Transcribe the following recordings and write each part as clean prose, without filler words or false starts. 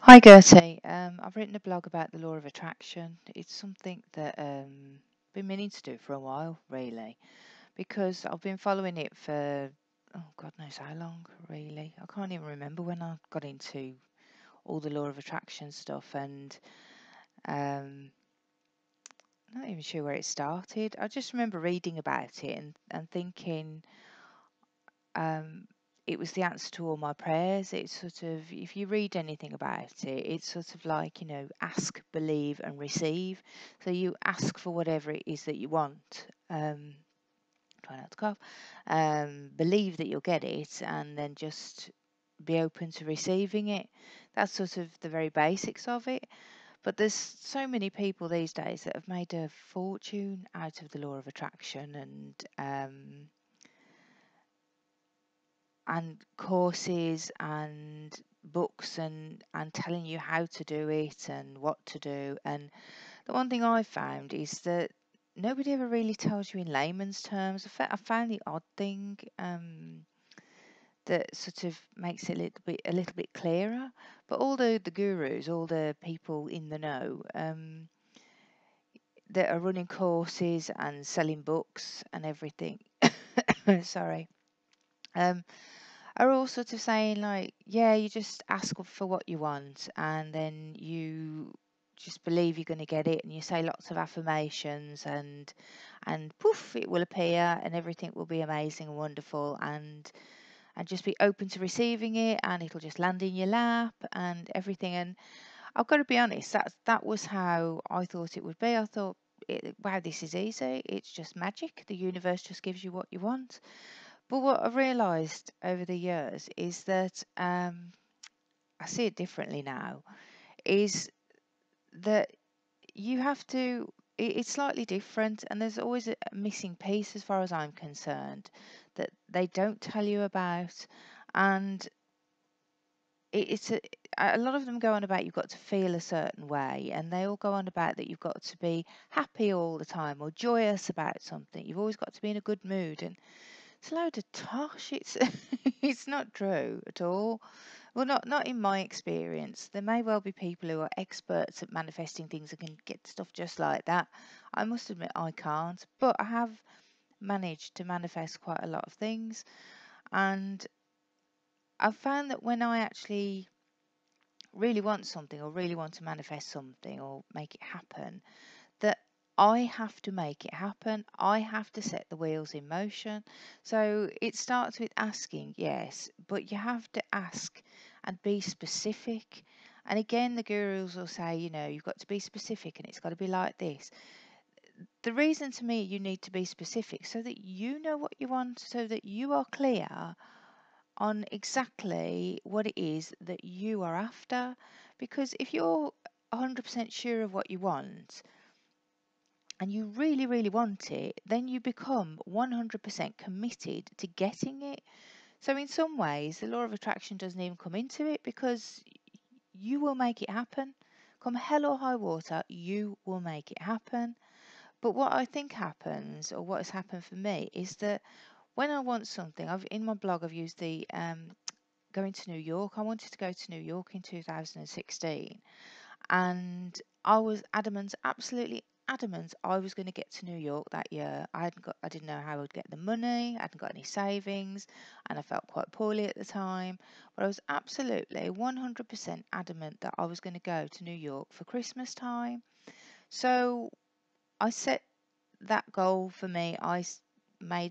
Hi Gertie, I've written a blog about the law of attraction. It's something that I've been meaning to do for a while, really, because I've been following it for God knows how long, really. I can't even remember when I got into all the law of attraction stuff, and um, I'm not even sure where it started. I just remember reading about it and thinking um, it was the answer to all my prayers. It's sort of, if you read anything about it, it's sort of like, ask, believe, and receive. So you ask for whatever it is that you want. Try not to cough. Believe that you'll get it, and then just be open to receiving it. That's sort of the very basics of it. But there's so many people these days that have made a fortune out of the law of attraction and courses and books and telling you how to do it and what to do. And the one thing I found is that nobody ever really tells you in layman's terms. I found the odd thing that sort of makes it a little bit clearer. But all the gurus, all the people in the know, that are running courses and selling books and everything. Sorry. Um, are all sort of saying like, yeah, you just ask for what you want, and then you just believe you're going to get it, and you say lots of affirmations, and poof, it will appear, and everything will be amazing and wonderful, and just be open to receiving it, and it'll just land in your lap and everything. And I've got to be honest, that was how I thought it would be. I thought, wow, this is easy. It's just magic. The universe just gives you what you want. But what I've realised over the years is that I see it differently now. Is that you have to? It's slightly different, and there's always a missing piece, as far as I'm concerned, that they don't tell you about, and it's a lot of them go on about you've got to feel a certain way, and they all go on about that you've got to be happy all the time or joyous about something. You've always got to be in a good mood, and it's a load of tosh. It's it's not true at all. Well, not in my experience. There may well be people who are experts at manifesting things and can get stuff just like that. I must admit I can't, but I have managed to manifest quite a lot of things, and I've found that when I actually really want something or really want to manifest something or make it happen, that I have to make it happen. I have to set the wheels in motion. So it starts with asking, yes, but you have to ask and be specific. And again, the gurus will say, you've got to be specific and it's got to be like this. The reason to me you need to be specific so that you know what you want, so that you are clear on exactly what it is that you are after. Because if you're 100% sure of what you want, and you really, really want it, then you become 100% committed to getting it. So, in some ways, the law of attraction doesn't even come into it because you will make it happen. Come hell or high water, you will make it happen. But what I think happens, or what has happened for me, is that when I want something, in my blog I've used the going to New York. I wanted to go to New York in 2016, and I was adamant, absolutely adamant, I was going to get to New York that year. I didn't know how I would get the money. I hadn't got any savings, and I felt quite poorly at the time. But I was absolutely 100% adamant that I was going to go to New York for Christmas time. So I set that goal for me.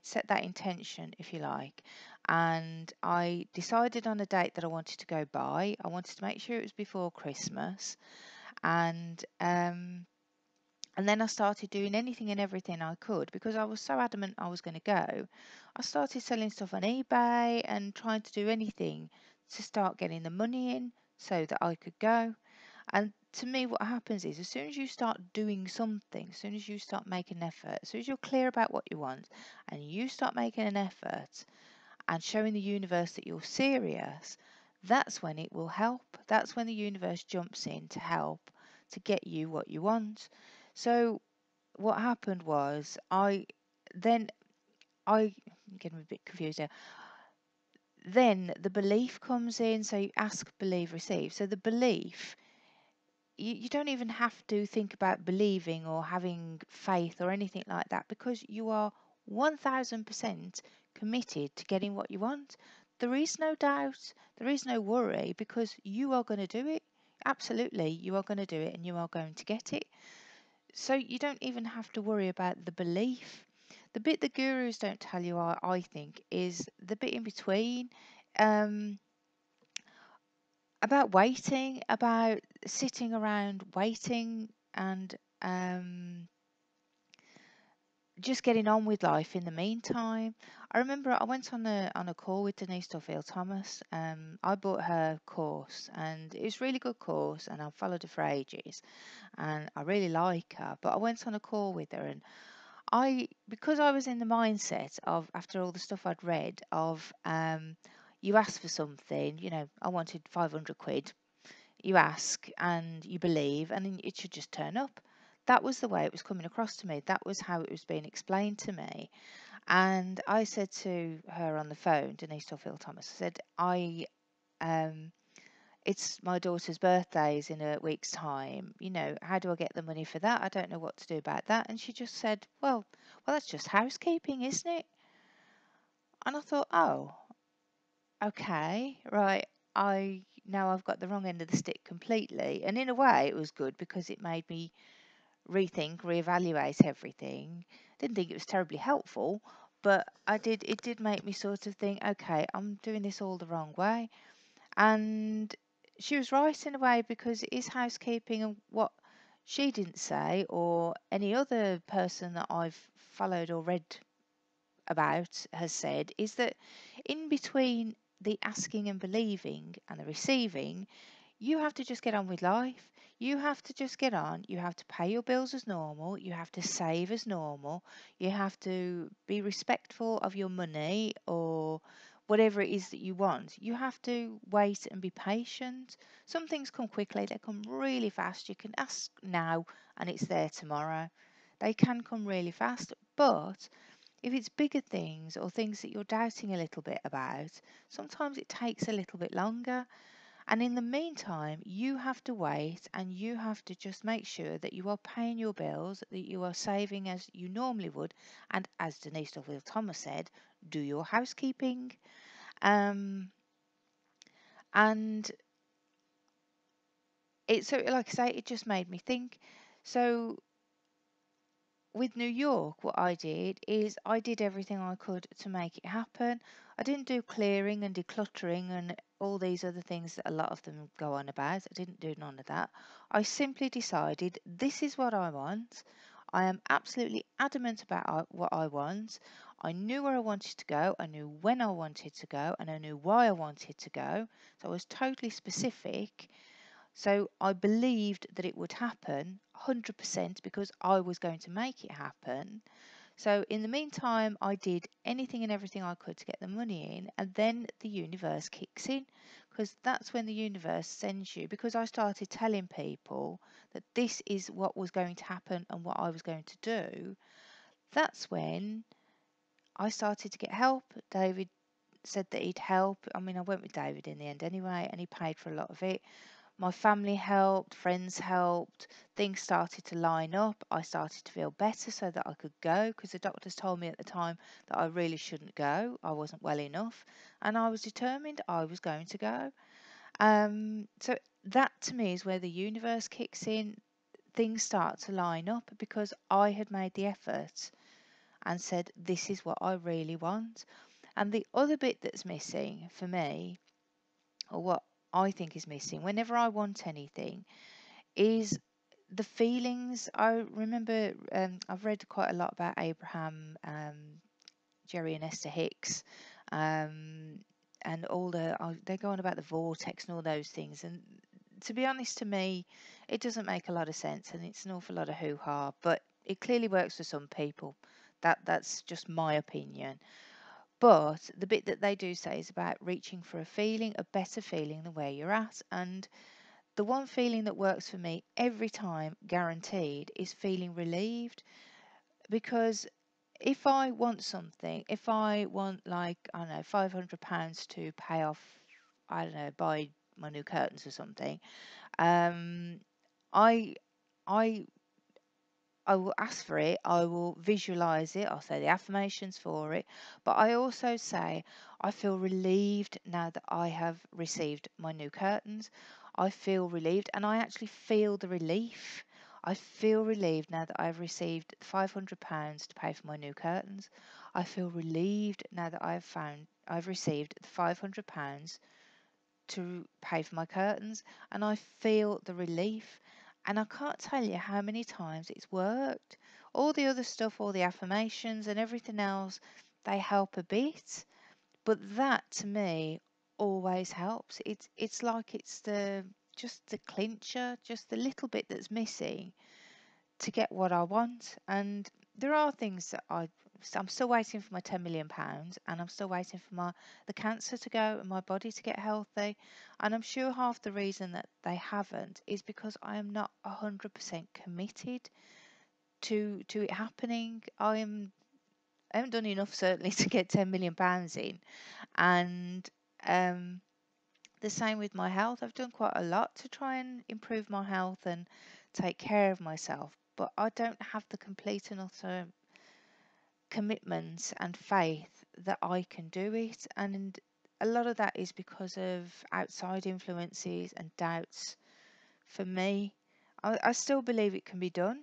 Set that intention, if you like, and I decided on a date that I wanted to go by. I wanted to make sure it was before Christmas, and then I started doing anything and everything I could because I was so adamant I was going to go. I started selling stuff on eBay and trying to do anything to start getting the money in so that I could go. And to me, what happens is as soon as you start doing something, as soon as you start making an effort, as soon as you're clear about what you want and you start making an effort and showing the universe that you're serious, that's when it will help. That's when the universe jumps in to help to get you what you want. So what happened was I'm getting a bit confused here. then the belief comes in. So you ask, believe, receive. So the belief, you don't even have to think about believing or having faith or anything like that, because you are 1000% committed to getting what you want. There is no doubt, there is no worry, because you are going to do it. Absolutely, you are going to do it and you are going to get it. So you don't even have to worry about the belief. The bit the gurus don't tell you, I think, is the bit in between. Um, about waiting, about sitting around waiting, and just getting on with life in the meantime. I remember I went on a call with Denise Duffield Thomas. I bought her course, and it was a really good course, and I've followed her for ages, and I really like her. But I went on a call with her, and because I was in the mindset of, after all the stuff I'd read, of you ask for something, I wanted 500 quid. You ask and you believe, and then it should just turn up. That was the way it was coming across to me. That was how it was being explained to me. And I said to her on the phone, Denise Duffield Thomas, I said, um, it's my daughter's birthdays in a week's time. How do I get the money for that? I don't know what to do about that. And she just said, well, that's just housekeeping, isn't it? And I thought, oh, okay, right. I Now I've got the wrong end of the stick completely. And in a way, it was good because it made me rethink, reevaluate everything. Didn't think it was terribly helpful, but it did make me sort of think, okay, I'm doing this all the wrong way. And she was right in a way, because it is housekeeping. And what she didn't say, or any other person that I've followed or read about has said, is that in between the asking and believing and the receiving, you have to just get on with life. You have to just get on. You have to pay your bills as normal. You have to save as normal. You have to be respectful of your money or whatever it is that you want. You have to wait and be patient. Some things come quickly, they come really fast. You can ask now and it's there tomorrow. They can come really fast, but if it's bigger things or things that you're doubting a little bit about, sometimes it takes a little bit longer. And in the meantime, you have to wait and you have to just make sure that you are paying your bills, that you are saving as you normally would. And as Denise Duffield Thomas said, do your housekeeping. Um, and like I say, it just made me think. So with New York, what I did is I did everything I could to make it happen. I didn't do clearing and decluttering and all these other things that a lot of them go on about. I didn't do none of that. I simply decided this is what I want. I am absolutely adamant about what I want. I knew where I wanted to go, I knew when I wanted to go, and I knew why I wanted to go. So I was totally specific, so I believed that it would happen 100% because I was going to make it happen. So in the meantime, I did anything and everything I could to get the money in, and then the universe kicks in, because that's when the universe sends you. Because I started telling people that this is what was going to happen and what I was going to do, that's when I started to get help. David said that he'd help. I mean, I went with David in the end anyway, and he paid for a lot of it. My family helped, friends helped, things started to line up. I started to feel better so that I could go, because the doctors told me at the time that I really shouldn't go. I wasn't well enough, and I was determined I was going to go. So that to me is where the universe kicks in. Things start to line up because I had made the effort and said, this is what I really want. And the other bit that's missing for me, or what I think is missing whenever I want anything, is the feelings. I remember I've read quite a lot about Abraham, Jerry and Esther Hicks, um, and all they go on about the vortex and all those things. And to be honest, to me, it doesn't make a lot of sense, and it's an awful lot of hoo-ha. But it clearly works for some people. That's just my opinion. But the bit that they do say is about reaching for a feeling, a better feeling than where you're at. And the one feeling that works for me every time, guaranteed, is feeling relieved. Because if I want something, if I want, like, I don't know, £500 to pay off, I don't know, buy my new curtains or something, um, I I I will ask for it, I will visualize it, I'll say the affirmations for it, but I also say I feel relieved now that I have received my new curtains. I feel relieved, and I actually feel the relief. I feel relieved now that I've received £500 to pay for my new curtains. I feel relieved now that I've received the £500 to pay for my curtains, and I feel the relief. And I can't tell you how many times it's worked. All the other stuff, all the affirmations and everything else, they help a bit, but that to me always helps. It's like it's the just the clincher, just the little bit that's missing to get what I want. And there are things that I'm still waiting for my £10 million, and I'm still waiting for the cancer to go and my body to get healthy. And I'm sure half the reason that they haven't is because I am not 100% committed to it happening. I haven't done enough certainly to get £10 million in, and um, the same with my health. I've done quite a lot to try and improve my health and take care of myself, but I don't have the complete and utter commitment and faith that I can do it. And a lot of that is because of outside influences and doubts for me. I still believe it can be done.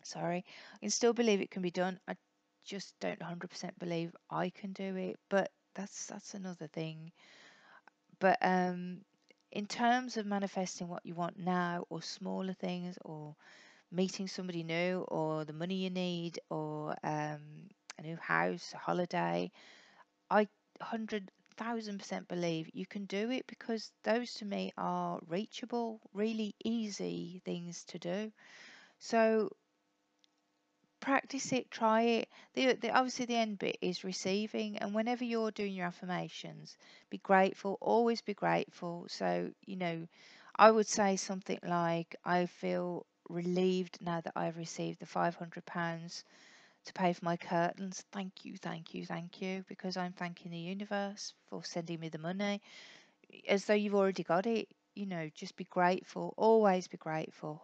Sorry. I can still believe it can be done. I just don't 100% believe I can do it, but that's another thing. But in terms of manifesting what you want now, or smaller things, or meeting somebody new, or the money you need, or a new house, a holiday, I 100,000% believe you can do it, because those to me are reachable, really easy things to do. So practice it, try it. Obviously the end bit is receiving, and whenever you're doing your affirmations, be grateful, always be grateful. So, I would say something like, I feel relieved now that I've received the £500 to pay for my curtains. Thank you, thank you, thank you, because I'm thanking the universe for sending me the money, as though you've already got it. Just be grateful, always be grateful.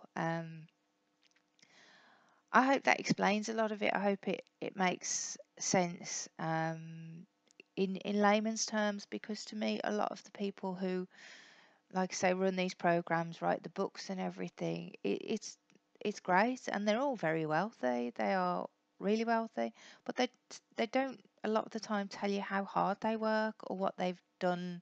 I hope that explains a lot of it. I hope it makes sense, in layman's terms, because to me, a lot of the people who, like I say, run these programs, write the books and everything, it's great, and they're all very wealthy. They are really wealthy, but they don't a lot of the time tell you how hard they work or what they've done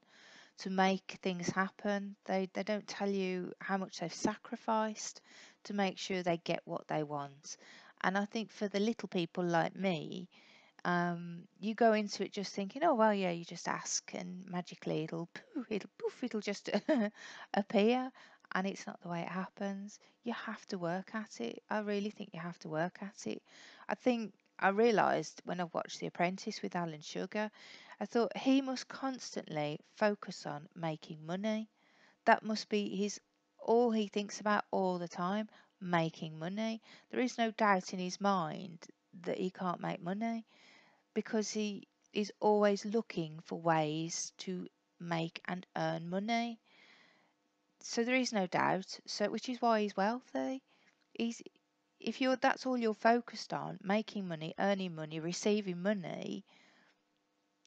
to make things happen. They don't tell you how much they've sacrificed to make sure they get what they want. And I think for the little people like me, you go into it just thinking, oh well, yeah, you just ask and magically it'll just appear. And it's not the way it happens. You have to work at it. I really think you have to work at it. I think I realised when I watched The Apprentice with Alan Sugar, I thought he must constantly focus on making money. That must be all he thinks about all the time, making money. There is no doubt in his mind that he can't make money, because he is always looking for ways to make and earn money. So there is no doubt. So which is why he's wealthy. He's If you're that's all you're focused on, making money, earning money, receiving money,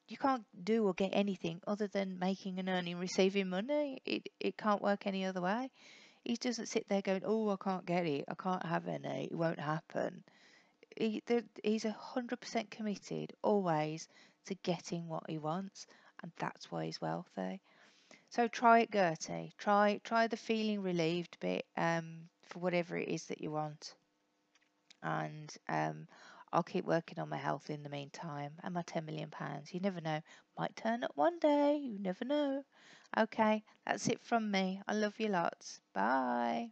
you can't do or get anything other than making and earning, receiving money. It can't work any other way. He doesn't sit there going, "Oh, I can't get it. I can't have any. It won't happen." He's 100% committed always to getting what he wants, and that's why he's wealthy. So try it, Gertie. Try the feeling relieved bit, for whatever it is that you want, and I'll keep working on my health in the meantime, and my £10 million. You never know, might turn up one day. You never know. Okay, that's it from me. I love you lots. Bye.